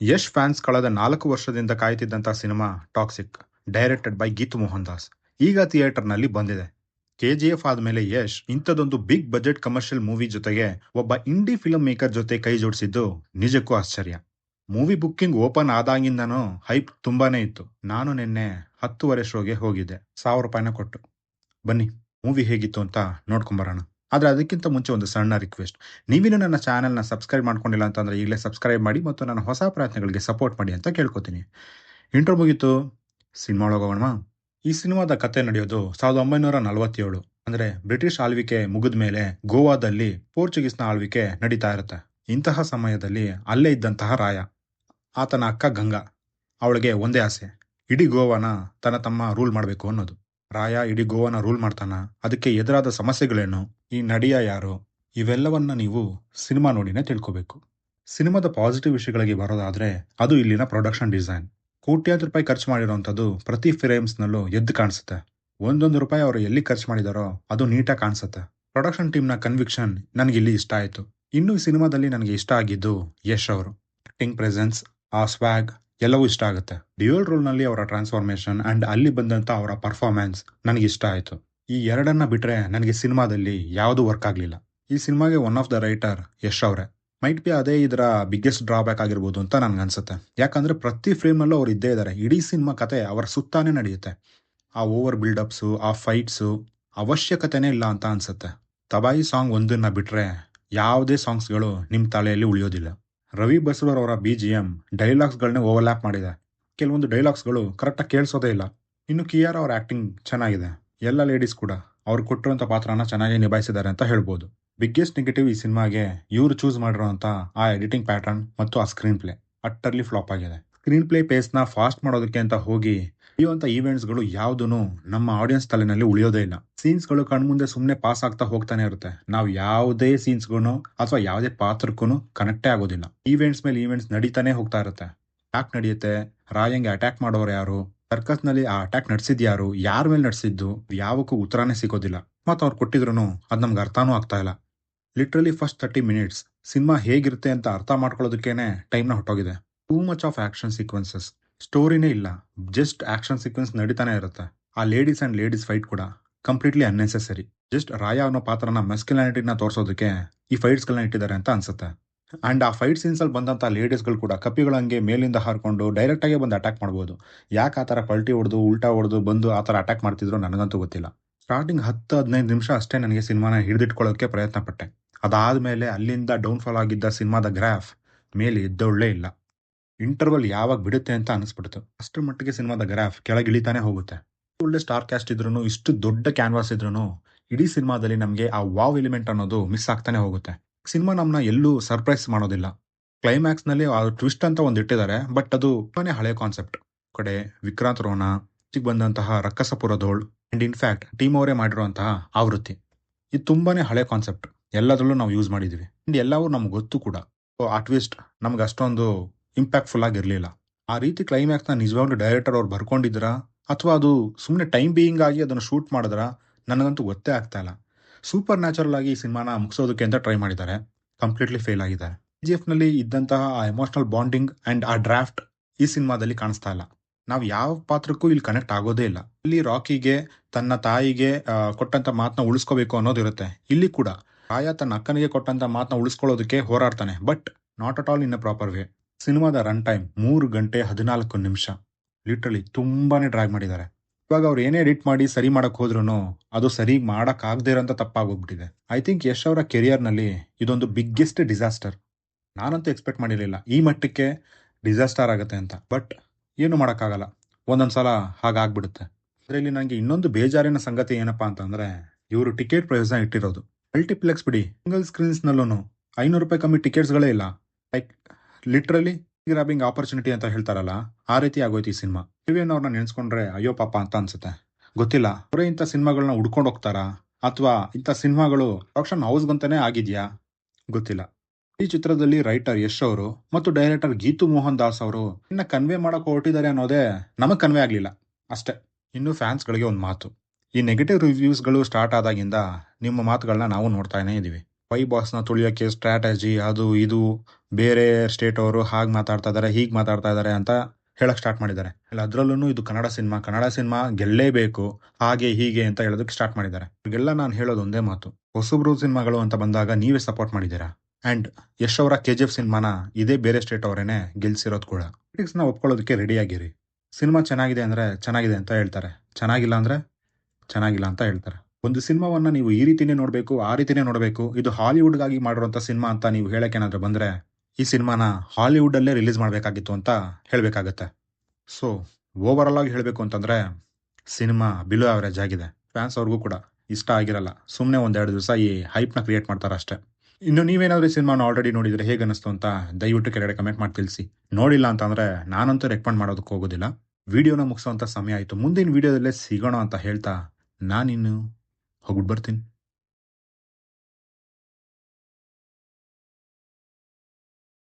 Yash fans ಕಳೆದ 4 ವರ್ಷದಿಂದ ಕಾಯ್ತಿದ್ದಂಥ cinema Toxic, directed by Geetu Mohandas, ಈಗ ಥಿಯೇಟರ್ನಲ್ಲಿ ಬಂದಿದೆ. ಕೆಜಿಎಫ್ ಆದಮೇಲೆ ಯಶ್ ಇಂಥದ್ದೊಂದು ಬಿಗ್ ಬಜೆಟ್ ಕಮರ್ಷಿಯಲ್ ಮೂವಿ ಜೊತೆಗೆ ಒಬ್ಬ ಇಂಡಿ ಫಿಲ್ಮ್ ಮೇಕರ್ ಜೊತೆ ಕೈ ಜೋಡಿಸಿದ್ದು ನಿಜಕ್ಕೂ ಆಶ್ಚರ್ಯ. ಮೂವಿ ಬುಕ್ಕಿಂಗ್ ಓಪನ್ ಆದಾಗಿಂದನೂ ಹೈಪ್ ತುಂಬಾನೇ ಇತ್ತು. ನಾನು ನಿನ್ನೆ 10:30 ಶೋಗೆ ಹೋಗಿದ್ದೆ, 1000 ರೂಪಾಯಿನ ಕೊಟ್ಟು. ಬನ್ನಿ ಮೂವಿ ಹೇಗಿತ್ತು ಅಂತ ನೋಡ್ಕೊಂಬರೋಣ. ಆದರೆ ಅದಕ್ಕಿಂತ ಮುಂಚೆ ಒಂದು ಸಣ್ಣ ರಿಕ್ವೆಸ್ಟ್, ನೀವಿನ್ನೂ ನನ್ನ ಚಾನೆಲ್ನ ಸಬ್ಸ್ಕ್ರೈಬ್ ಮಾಡ್ಕೊಂಡಿಲ್ಲ ಅಂತಂದರೆ ಈಗಲೇ ಸಬ್ಸ್ಕ್ರೈಬ್ ಮಾಡಿ ಮತ್ತು ನನ್ನ ಹೊಸ ಪ್ರಯತ್ನಗಳಿಗೆ ಸಪೋರ್ಟ್ ಮಾಡಿ ಅಂತ ಕೇಳ್ಕೊತೀನಿ. ಇಂಟ್ರೋ ಮುಗೀತು, ಸಿನಿಮಾ ಹೋಗೋಣ. ಈ ಸಿನಿಮಾದ ಕತೆ ನಡೆಯೋದು 1947, ಅಂದರೆ ಬ್ರಿಟಿಷ್ ಆಳ್ವಿಕೆ ಮುಗಿದ ಮೇಲೆ ಗೋವಾದಲ್ಲಿ ಪೋರ್ಚುಗೀಸ್ನ ಆಳ್ವಿಕೆ ನಡೀತಾ ಇರುತ್ತೆ. ಇಂತಹ ಸಮಯದಲ್ಲಿ ಅಲ್ಲೇ ಇದ್ದಂತಹ ರಾಯ, ಆತನ ಅಕ್ಕ ಗಂಗಾ, ಅವಳಿಗೆ ಒಂದೇ ಆಸೆ, ಇಡೀ ಗೋವಾನ ತನ್ನ ತಮ್ಮ ರೂಲ್ ಮಾಡಬೇಕು ಅನ್ನೋದು. ರಾಯ ಇಡೀ ಗೋವಾನ ರೂಲ್ ಮಾಡ್ತಾನ. ಅದಕ್ಕೆ ಎದುರಾದ ಸಮಸ್ಯೆಗಳೇನು, ಈ ನಡಿಯ ಯಾರು, ಇವೆಲ್ಲವನ್ನ ನೀವು ಸಿನಿಮಾ ನೋಡಿನೇ ತಿಳ್ಕೋಬೇಕು. ಸಿನಿಮಾದ ಪಾಸಿಟಿವ್ ವಿಷಯಗಳಿಗೆ ಬರೋದಾದ್ರೆ ಅದು ಇಲ್ಲಿನ ಪ್ರೊಡಕ್ಷನ್ ಡಿಸೈನ್. ಕೋಟ್ಯಾಂತರ ರೂಪಾಯಿ ಖರ್ಚು ಮಾಡಿರೋಂಥದ್ದು ಪ್ರತಿ ಫ್ರೇಮ್ಸ್ನಲ್ಲೂ ಎದ್ದು ಕಾಣಿಸುತ್ತೆ. ಒಂದೊಂದು ರೂಪಾಯಿ ಅವರು ಎಲ್ಲಿ ಖರ್ಚು ಮಾಡಿದಾರೋ ಅದು ನೀಟಾಗಿ ಕಾಣಿಸುತ್ತೆ. ಪ್ರೊಡಕ್ಷನ್ ಟೀಮ್ನ ಕನ್ವಿಕ್ಷನ್ ನನಗೆ ಇಲ್ಲಿ ಇಷ್ಟ ಆಯಿತು. ಇನ್ನು ಈ ಸಿನಿಮಾದಲ್ಲಿ ನನಗೆ ಇಷ್ಟ ಆಗಿದ್ದು ಯಶ್ ಅವರು ಆಕ್ಟಿಂಗ್ ಪ್ರೆಸೆನ್ಸ್, ಆ ಸ್ವ್ಯಾಗ್ ಎಲ್ಲವೂ ಇಷ್ಟ ಆಗುತ್ತೆ. ಡ್ಯೂಯಲ್ ರೋಲ್ನಲ್ಲಿ ಅವರ ಟ್ರಾನ್ಸ್ಫಾರ್ಮೇಶನ್ ಅಂಡ್ ಅಲ್ಲಿ ಬಂದಂಥ ಅವರ ಪರ್ಫಾರ್ಮೆನ್ಸ್ ನನಗೆ ಇಷ್ಟ ಆಯಿತು. ಈ ಎರಡನ್ನ ಬಿಟ್ರೆ ನನಗೆ ಸಿನಿಮಾದಲ್ಲಿ ಯಾವುದೂ ವರ್ಕ್ ಆಗಲಿಲ್ಲ. ಈ ಸಿನಿಮಾಗೆ one of the writer Yash ಅವರೇ. ಮೈಟ್ ಬಿ ಅದೇ ಇದರ ಬಿಗ್ಗೆಸ್ಟ್ ಡ್ರಾಬ್ಯಾಕ್ ಆಗಿರ್ಬೋದು ಅಂತ ನನ್ಗನ್ಸುತ್ತೆ. ಯಾಕಂದ್ರೆ ಪ್ರತಿ ಫ್ರೇಮ್ನಲ್ಲೂ ಅವ್ರು ಇದ್ದೇ ಇದ್ದಾರೆ. ಇಡೀ ಸಿನಿಮಾ ಕತೆ ಅವರ ಸುತ್ತಾನೇ ನಡೆಯುತ್ತೆ. ಆ ಓವರ್ ಬಿಲ್ಡಪ್ಸು, ಆ ಫೈಟ್ಸು ಅವಶ್ಯಕತೆನೇ ಇಲ್ಲ ಅಂತ ಅನ್ಸುತ್ತೆ. ತಬಾಯಿ ಸಾಂಗ್ ಒಂದನ್ನ ಬಿಟ್ರೆ ಯಾವುದೇ ಸಾಂಗ್ಸ್ಗಳು ನಿಮ್ಮ ತಲೆಯಲ್ಲಿ ಉಳಿಯೋದಿಲ್ಲ. ರವಿ ಬಸ್ರೂರ್ ಅವರ BGM ಡೈಲಾಗ್ಸ್ಗಳನ್ನೇ ಓವರ್ಲ್ಯಾಪ್ ಮಾಡಿದೆ. ಕೆಲವೊಂದು ಡೈಲಾಗ್ಸ್ಗಳು ಕರೆಕ್ಟಾಗಿ ಕೇಳಿಸೋದೇ ಇಲ್ಲ. ಇನ್ನು ಕಿಯಾರ ಅವ್ರ ಆಕ್ಟಿಂಗ್ ಚೆನ್ನಾಗಿದೆ. ಎಲ್ಲ ಲೇಡೀಸ್ ಕೂಡ ಅವ್ರು ಕೊಟ್ಟಿರುವಂಥ ಪಾತ್ರನ ಚೆನ್ನಾಗಿ ನಿಭಾಯಿಸಿದ್ದಾರೆ ಅಂತ ಹೇಳ್ಬೋದು. ಬಿಗ್ಗೆಸ್ಟ್ ನೆಗೆಟಿವ್ ಈ ಸಿನಿಮಾಗೆ ಇವರು ಚೂಸ್ ಮಾಡಿರೋಂಥ ಆ ಎಡಿಟಿಂಗ್ ಪ್ಯಾಟರ್ನ್ ಮತ್ತು ಆ ಸ್ಕ್ರೀನ್ ಪ್ಲೇ ಅಟ್ಟರ್ಲಿ ಫ್ಲಾಪ್ ಆಗಿದೆ. ಸ್ಕ್ರೀನ್ ಪ್ಲೇ ಪೇಸ್ನ ಫಾಸ್ಟ್ ಮಾಡೋದಕ್ಕೆ ಅಂತ ಹೋಗಿ ಇರುವಂಥ ಈವೆಂಟ್ಸ್ಗಳು ಯಾವುದೂ ನಮ್ಮ ಆಡಿಯನ್ಸ್ ತಲೆನಲ್ಲಿ ಉಳಿಯೋದೇ ಇಲ್ಲ. ಸೀನ್ಸ್ಗಳು ಕಣ್ಮುಂದೆ ಸುಮ್ಮನೆ ಪಾಸ್ ಆಗ್ತಾ ಹೋಗ್ತಾನೆ ಇರುತ್ತೆ. ನಾವು ಯಾವುದೇ ಸೀನ್ಸ್ಗೂ ಅಥವಾ ಯಾವುದೇ ಪಾತ್ರಕ್ಕೂ ಕನೆಕ್ಟೇ ಆಗೋದಿಲ್ಲ. ಈವೆಂಟ್ಸ್ ಮೇಲೆ ಈವೆಂಟ್ಸ್ ನಡೀತಾನೆ ಹೋಗ್ತಾ ಇರುತ್ತೆ. ಯಾಕೆ ನಡೆಯುತ್ತೆ, ರಾಯಂಗೆ ಅಟ್ಯಾಕ್ ಮಾಡೋರು ಯಾರು, ಸರ್ಕಸ್ನಲ್ಲಿ ಆ ಅಟ್ಯಾಕ್ ನಡೆಸಿದ್ ಯಾರು, ಯಾರ ಮೇಲೆ ನಡೆಸಿದ್ದು, ಯಾವಕ್ಕೂ ಉತ್ತರನೇ ಸಿಗೋದಿಲ್ಲ. ಮತ್ತು ಅವ್ರು ಕೊಟ್ಟಿದ್ರು ಅದು ನಮ್ಗೆ ಅರ್ಥನೂ ಆಗ್ತಾ ಇಲ್ಲ. ಲಿಟ್ರಲಿ ಫಸ್ಟ್ 30 ಮಿನಿಟ್ಸ್ ಸಿನಿಮಾ ಹೇಗಿರುತ್ತೆ ಅಂತ ಅರ್ಥ ಮಾಡ್ಕೊಳ್ಳೋದಕ್ಕೇನೆ ಟೈಮ್ನ ಹೊಟ್ಟೋಗಿದೆ. Too much of action sequences, ಸ್ಟೋರಿನೇ ಇಲ್ಲ, ಜಸ್ಟ್ ಆಕ್ಷನ್ ಸೀಕ್ವೆನ್ಸ್ ನಡೀತಾನೆ ಇರುತ್ತೆ. ಆ ಲೇಡೀಸ್ ಅಂಡ್ ಲೇಡೀಸ್ ಫೈಟ್ ಕೂಡ ಕಂಪ್ಲೀಟ್ಲಿ ಅನ್ನೆಸೆಸರಿ. ಜಸ್ಟ್ ರಾಯ ಅನ್ನೋ ಪಾತ್ರನ ಮೆಸ್ಕ್ಯುಲಾನಿಟಿನ ತೋರಿಸೋದಕ್ಕೆ ಈ ಫೈಟ್ಸ್ಗಳನ್ನ ಇಟ್ಟಿದ್ದಾರೆ ಅಂತ ಅನ್ಸುತ್ತೆ. ಅಂಡ್ ಆ ಫೈಟ್ ಸೀನ್ಸ್ ಅಲ್ಲಿ ಬಂದಂತ ಲೇಡೀಸ್ಗಳು ಕೂಡ ಕಪಿಗಳಂಗೆ ಮೇಲಿಂದ ಹಾರ್ಕೊಂಡು ಡೈರೆಕ್ಟ್ ಆಗಿ ಬಂದು ಅಟ್ಯಾಕ್ ಮಾಡ್ಬೋದು. ಯಾಕೆ ಆ ಥರ ಪಲ್ಟಿ ಹೊಡೆದು ಉಲ್ಟಾ ಹೊಡೆದು ಬಂದು ಆ ಥರ ಅಟ್ಯಾಕ್ ಮಾಡ್ತಿದ್ರು ನನಗಂತೂ ಗೊತ್ತಿಲ್ಲ. ಸ್ಟಾರ್ಟಿಂಗ್ 10-15 ನಿಮಿಷ ಅಷ್ಟೇ ನನಗೆ ಸಿನಿಮಾನ ಹಿಡಿದಿಟ್ಕೊಳ್ಳೋಕೆ ಪ್ರಯತ್ನ ಪಟ್ಟೆ. ಅದಾದ್ಮೇಲೆ ಅಲ್ಲಿಂದ ಡೌನ್ಫಾಲ್ ಆಗಿದ್ದ ಸಿನಿಮಾದ ಗ್ರಾಫ್ ಮೇಲೆ ಎದ್ದೊಳ್ಳೇ ಇಲ್ಲ. ಇಂಟರ್ವಲ್ ಯಾವಾಗ ಬಿಡುತ್ತೆ ಅಂತ ಅನಿಸ್ಬಿಡ್ತು. ಅಷ್ಟರ ಮಟ್ಟಿಗೆ ಸಿನಿಮಾದ ಗ್ರಾಫ್ ಕೆಳಗಿಳಿತಾನೆ ಹೋಗುತ್ತೆ. ಒಳ್ಳೆ ಸ್ಟಾರ್ ಕ್ಯಾಸ್ಟ್ ಇದ್ರೂ, ಇಷ್ಟು ದೊಡ್ಡ ಕ್ಯಾನ್ವಾಸ್ ಇದ್ರೂ ಇಡೀ ಸಿನಿಮಾದಲ್ಲಿ ನಮಗೆ ಆ ವಾವ್ ಎಲಿಮೆಂಟ್ ಅನ್ನೋದು ಮಿಸ್ ಆಗ್ತಾನೆ ಹೋಗುತ್ತೆ. ಸಿನಿಮಾ ನಮ್ಮನ್ನ ಎಲ್ಲೂ ಸರ್ಪ್ರೈಸ್ ಮಾಡೋದಿಲ್ಲ. ಕ್ಲೈಮ್ಯಾಕ್ಸ್ ನಲ್ಲಿ ಆ ಟ್ವಿಸ್ಟ್ ಅಂತ ಒಂದು ಇಟ್ಟಿದ್ದಾರೆ, ಬಟ್ ಅದು ತುಂಬಾನೇ ಹಳೆ ಕಾನ್ಸೆಪ್ಟ್. ಕಡೆ ವಿಕ್ರಾಂತ್ ರೋಣ ಬಂದಂತಹ ರಕ್ಕಸಪುರದೋಳ್ ಅಂಡ್ ಇನ್ಫ್ಯಾಕ್ಟ್ ಟೀಮ್ ಅವರೇ ಮಾಡಿರುವಂತಹ ಆವೃತ್ತಿ, ಇದು ತುಂಬಾನೇ ಹಳೆ ಕಾನ್ಸೆಪ್ಟ್. ಎಲ್ಲದರಲ್ಲೂ ನಾವು ಯೂಸ್ ಮಾಡಿದೀವಿ ಅಂಡ್ ಎಲ್ಲವೂ ನಮ್ಗೆ ಗೊತ್ತು ಕೂಡ. ಆ ಟ್ವಿಸ್ಟ್ ನಮ್ಗೆ ಅಷ್ಟೊಂದು ಇಂಪ್ಯಾಕ್ಟ್ಫುಲ್ ಆಗಿರ್ಲಿಲ್ಲ. ಆ ರೀತಿ ಕ್ಲೈಮ್ಯಾಕ್ಸ್ನ ನಿಜವಾಗ್ಲೂ ಡೈರೆಕ್ಟರ್ ಅವ್ರು ಬರ್ಕೊಂಡಿದ್ರ ಅಥವಾ ಅದು ಸುಮ್ಮನೆ ಟೈಮ್ ಬೀಯಿಂಗ್ ಆಗಿ ಅದನ್ನು ಶೂಟ್ ಮಾಡಿದ್ರ ನನಗಂತೂ ಗೊತ್ತೇ ಆಗ್ತಾ ಇಲ್ಲ. ಸೂಪರ್ ನ್ಯಾಚುರಲ್ ಆಗಿ ಈ ಸಿನಿಮಾನ ಮುಗಿಸೋದಕ್ಕೆ ಅಂತ ಟ್ರೈ ಮಾಡಿದ್ದಾರೆ, ಕಂಪ್ಲೀಟ್ಲಿ ಫೇಲ್ ಆಗಿದ್ದಾರೆ. KGF ನಲ್ಲಿ ಇದ್ದಂತಹ ಆ ಎಮೋಷನಲ್ ಬಾಂಡಿಂಗ್ ಅಂಡ್ ಆ ಡ್ರಾಫ್ಟ್ ಈ ಸಿನಿಮಾದಲ್ಲಿ ಕಾಣಿಸ್ತಾ ಇಲ್ಲ. ನಾವು ಯಾವ ಪಾತ್ರಕ್ಕೂ ಇಲ್ಲಿ ಕನೆಕ್ಟ್ ಆಗೋದೇ ಇಲ್ಲ. ಇಲ್ಲಿ ರಾಕಿಗೆ ತನ್ನ ತಾಯಿಗೆ ಕೊಟ್ಟಂತ ಮಾತನ್ನ ಉಳಿಸ್ಕೋಬೇಕು ಅನ್ನೋದಿರುತ್ತೆ. ಇಲ್ಲಿ ಕೂಡ ರಾಯ ತನ್ನ ಅಕ್ಕನಿಗೆ ಕೊಟ್ಟಂತ ಮಾತನ್ನ ಉಳಿಸ್ಕೊಳ್ಳೋದಕ್ಕೆ ಹೋರಾಡ್ತಾನೆ, but not at all in a proper way. ಸಿನಿಮಾದ ರನ್ ಟೈಮ್ 3 ಗಂಟೆ 14 ನಿಮಿಷ. ಲಿಟ್ರಲಿ ತುಂಬಾನೇ ಡ್ರ್ಯಾಗ್ ಮಾಡಿದ್ದಾರೆ. ಇವಾಗ ಅವ್ರು ಏನೇ ಎಡಿಟ್ ಮಾಡಿ ಸರಿ ಮಾಡಕ್ ಹೋದ್ರು ಅದು ಸರಿ ಮಾಡಕ್ ಆಗದೇ ಇರೋಂಥ ತಪ್ಪಾಗೋಗ್ಬಿಟ್ಟಿದೆ. ಐ ಥಿಂಕ್ ಯಶ್ ಅವರ ಕೆರಿಯರ್ನಲ್ಲಿ ಇದೊಂದು ಬಿಗ್ಗೆಸ್ಟ್ ಡಿಸಾಸ್ಟರ್. ನಾನಂತೂ ಎಕ್ಸ್ಪೆಕ್ಟ್ ಮಾಡಿರಲಿಲ್ಲ ಈ ಮಟ್ಟಕ್ಕೆ ಡಿಸಾಸ್ಟರ್ ಆಗುತ್ತೆ ಅಂತ. ಬಟ್ ಏನು ಮಾಡೋಕ್ಕಾಗಲ್ಲ, ಒಂದೊಂದ್ಸಲ ಹಾಗಾಗ್ಬಿಡುತ್ತೆ. ಅದರಲ್ಲಿ ನನಗೆ ಇನ್ನೊಂದು ಬೇಜಾರಿನ ಸಂಗತಿ ಏನಪ್ಪಾ ಅಂತಂದ್ರೆ, ಇವರು ಟಿಕೆಟ್ ಪ್ರೈಸ್ನ ಇಟ್ಟಿರೋದು ಮಲ್ಟಿಪ್ಲೆಕ್ಸ್ ಬಿಡಿ, ಸಿಂಗಲ್ ಸ್ಕ್ರೀನ್ಸ್ನಲ್ಲೂ 500 ರೂಪಾಯಿ ಕಮ್ಮಿ ಟಿಕೆಟ್ಸ್ಗಳೇ ಇಲ್ಲ. ಲೈಕ್ ಲಿಟ್ರಲಿ ಗ್ರಾಬಿಂಗ್ ಆಪರ್ಚುನಿಟಿ ಅಂತ ಹೇಳ್ತಾರಲ್ಲ, ಆ ರೀತಿ ಆಗೋಯ್ತು ಈ ಸಿನಿಮಾ. ಅವ್ರನ್ನ ನೆನೆಸ್ಕೊಂಡ್ರೆ ಅಯ್ಯೋ ಪಾಪ ಅಂತ ಅನ್ಸುತ್ತೆ. ಗೊತ್ತಿಲ್ಲ ಅವರೇ ಇಂಥ ಸಿನಿಮಾಗಳನ್ನ ಹುಡ್ಕೊಂಡು ಹೋಗ್ತಾರಾ ಅಥವಾ ಇಂಥ ಸಿನಿಮಾಗಳು ಪ್ರೊಡಕ್ಷನ್ ಹೌಸ್ಗಂತಾನೆ ಆಗಿದ್ಯಾ ಗೊತ್ತಿಲ್ಲ. ಈ ಚಿತ್ರದಲ್ಲಿ ರೈಟರ್ ಯಶ್ ಅವರು ಮತ್ತು ಡೈರೆಕ್ಟರ್ ಗೀತು ಮೋಹನ್ ದಾಸ್ ಅವರು ಇನ್ನ ಕನ್ವೆ ಮಾಡಕ್ ಹೊರಟಿದ್ದಾರೆ ಅನ್ನೋದೇ ನಮಗ್ ಕನ್ವೆ ಆಗ್ಲಿಲ್ಲ ಅಷ್ಟೇ. ಇನ್ನು ಫ್ಯಾನ್ಸ್ಗಳಿಗೆ ಒಂದು ಮಾತು, ಈ ನೆಗೆಟಿವ್ ರಿವ್ಯೂಸ್ಗಳು ಸ್ಟಾರ್ಟ್ ಆದಾಗಿಂದ ನಿಮ್ಮ ಮಾತುಗಳನ್ನ ನಾವು ನೋಡ್ತಾನೆ ಇದೀವಿ. ವೈ ಬಾಸ್ನ ತುಳಿಯೋಕ್ಕೆ ಸ್ಟ್ರಾಟಜಿ ಅದು ಇದು ಬೇರೆ ಸ್ಟೇಟ್ ಅವರು ಹಾಗೆ ಮಾತಾಡ್ತಾ ಇದ್ದಾರೆ ಹೀಗೆ ಮಾತಾಡ್ತಾ ಇದ್ದಾರೆ ಅಂತ ಹೇಳಕ್ ಸ್ಟಾರ್ಟ್ ಮಾಡಿದ್ದಾರೆ. ಇಲ್ಲ ಅದರಲ್ಲೂ ಇದು ಕನ್ನಡ ಸಿನಿಮಾ ಗೆಲ್ಲೇಬೇಕು ಹಾಗೆ ಹೀಗೆ ಅಂತ ಹೇಳೋದಕ್ಕೆ ಸ್ಟಾರ್ಟ್ ಮಾಡಿದ್ದಾರೆ. ಇವ್ರಿಗೆಲ್ಲ ನಾನು ಹೇಳೋದು ಒಂದೇ ಮಾತು, ಹೊಸಬ್ರು ಸಿನಿಮಾಗಳು ಅಂತ ಬಂದಾಗ ನೀವೇ ಸಪೋರ್ಟ್ ಮಾಡಿದ್ದೀರಾ. ಅಂಡ್ ಯಶ್ ಅವರ KGF ಸಿನಿಮಾನ ಇದೇ ಬೇರೆ ಸ್ಟೇಟ್ ಅವರೇನೆ ಗೆಲ್ಸಿರೋದು ಕೂಡ. ಕ್ರಿಟಿಕ್ಸ್ನ ಒಪ್ಕೊಳ್ಳೋದಕ್ಕೆ ರೆಡಿ ಆಗಿರಿ. ಸಿನಿಮಾ ಚೆನ್ನಾಗಿದೆ ಅಂದ್ರೆ ಚೆನ್ನಾಗಿದೆ ಅಂತ ಹೇಳ್ತಾರೆ, ಚೆನ್ನಾಗಿಲ್ಲ ಅಂದ್ರೆ ಚೆನ್ನಾಗಿಲ್ಲ ಅಂತ ಹೇಳ್ತಾರೆ. ಒಂದು ಸಿನಿಮಾವನ್ನ ನೀವು ಈ ರೀತಿನೇ ನೋಡಬೇಕು ಆ ರೀತಿನೇ ನೋಡಬೇಕು, ಇದು ಹಾಲಿವುಡ್ಗಾಗಿ ಮಾಡಿರುವಂತ ಸಿನಿಮಾ ಅಂತ ನೀವು ಹೇಳಕ್ ಏನಾದ್ರು ಬಂದ್ರೆ ಈ ಸಿನಿಮಾನ ಹಾಲಿವುಡ್ ಅಲ್ಲೇ ರಿಲೀಸ್ ಮಾಡಬೇಕಾಗಿತ್ತು ಅಂತ ಹೇಳ್ಬೇಕಾಗತ್ತೆ. ಸೊ ಓವರ್ ಆಲ್ ಆಗಿ ಹೇಳಬೇಕು ಅಂತಂದ್ರೆ ಸಿನಿಮಾ ಬಿಲೋ ಅವರೇಜ್ ಆಗಿದೆ. ಫ್ಯಾನ್ಸ್ ಅವ್ರಿಗೂ ಕೂಡ ಇಷ್ಟ ಆಗಿರಲ್ಲ, ಸುಮ್ಮನೆ ಒಂದೆರಡು ದಿವಸ ಈ ಹೈಪ್ನ ಕ್ರಿಯೇಟ್ ಮಾಡ್ತಾರೆ ಅಷ್ಟೇ. ಇನ್ನು ನೀವೇನಾದ್ರೂ ಈ ಸಿನಿಮಾನ ಆಲ್ರೆಡಿ ನೋಡಿದ್ರೆ ಹೇಗೆ ಅನಿಸ್ತು ಅಂತ ದಯವಿಟ್ಟು ಕೆಳಗಡೆ ಕಮೆಂಟ್ ಮಾಡಿ ತಿಳಿಸಿ. ನೋಡಿಲ್ಲ ಅಂತಂದ್ರೆ ನಾನಂತೂ ರೆಕಮೆಂಡ್ ಮಾಡೋದಕ್ಕೆ ಹೋಗೋದಿಲ್ಲ. ವಿಡಿಯೋನ ಮುಗಿಸೋಂಥ ಸಮಯ ಆಯಿತು. ಮುಂದಿನ ವಿಡಿಯೋದಲ್ಲೇ ಸಿಗೋಣ ಅಂತ ಹೇಳ್ತಾ ನಾನಿನ್ನು ಹೋಗ್ಬಿಟ್ಟು ಬರ್ತೀನಿ.